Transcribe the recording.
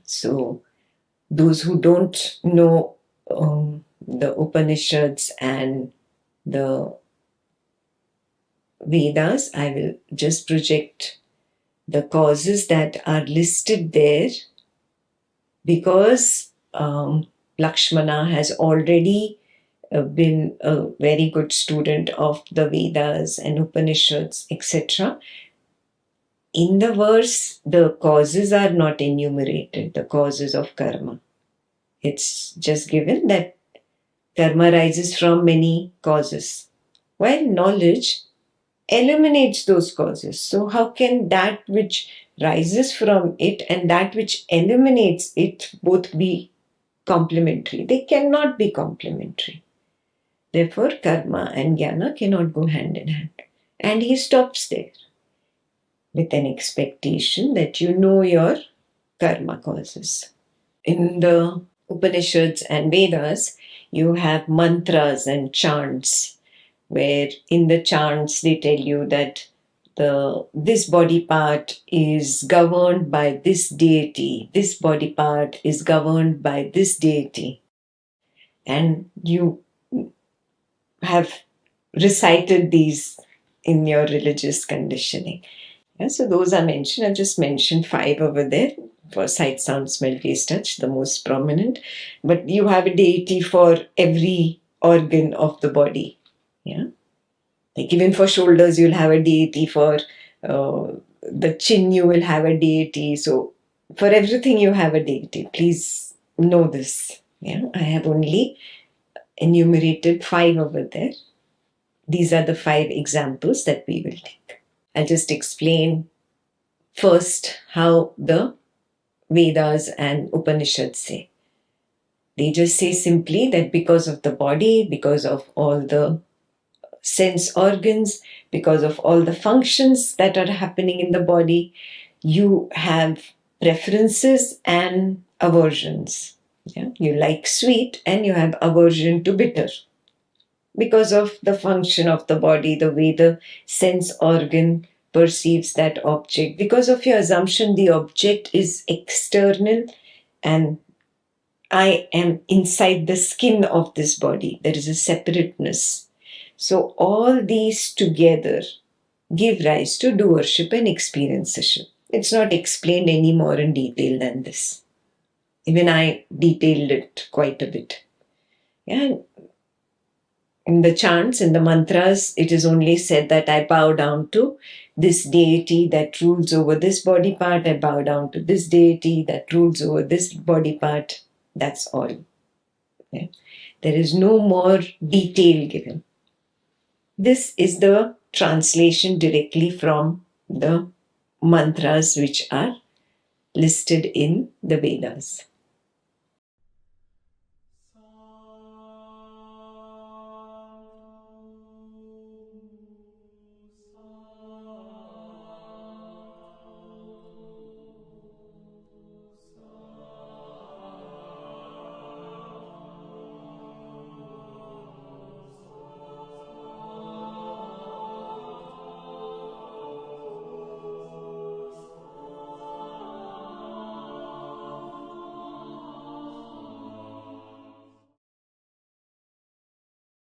So those who don't know the Upanishads and the Vedas, I will just project the causes that are listed there because Lakshmana has already been a very good student of the Vedas and Upanishads, etc. In the verse, the causes are not enumerated, the causes of karma. It's just given that karma rises from many causes, while knowledge eliminates those causes. So, how can that which rises from it and that which eliminates it both be complementary? They cannot be complementary. Therefore, karma and jnana cannot go hand in hand. And he stops there with an expectation that you know your karma causes. In the Upanishads and Vedas, you have mantras and chants, where in the chants they tell you that this body part is governed by this deity, this body part is governed by this deity. And you have recited these in your religious conditioning. Yeah, so those are mentioned. I've just mentioned 5 over there for sight, sound, smell, taste, touch, the most prominent. But you have a deity for every organ of the body. Yeah. Like even for shoulders, you'll have a deity. For the chin, you will have a deity. So for everything, you have a deity. Please know this. Yeah. I have only enumerated 5 over there. These are the 5 examples that we will take. I'll just explain first how the Vedas and Upanishads say. They just say simply that because of the body, because of all the sense organs, because of all the functions that are happening in the body, you have preferences and aversions. Yeah? You like sweet and you have aversion to bitter. Because of the function of the body, the way the sense organ perceives that object, because of your assumption the object is external and I am inside the skin of this body. There is a separateness. So all these together give rise to doership and experiencership. It's not explained any more in detail than this. Even I detailed it quite a bit. Yeah. In the chants, in the mantras, it is only said that I bow down to this deity that rules over this body part. I bow down to this deity that rules over this body part. That's all. Yeah. There is no more detail given. This is the translation directly from the mantras which are listed in the Vedas.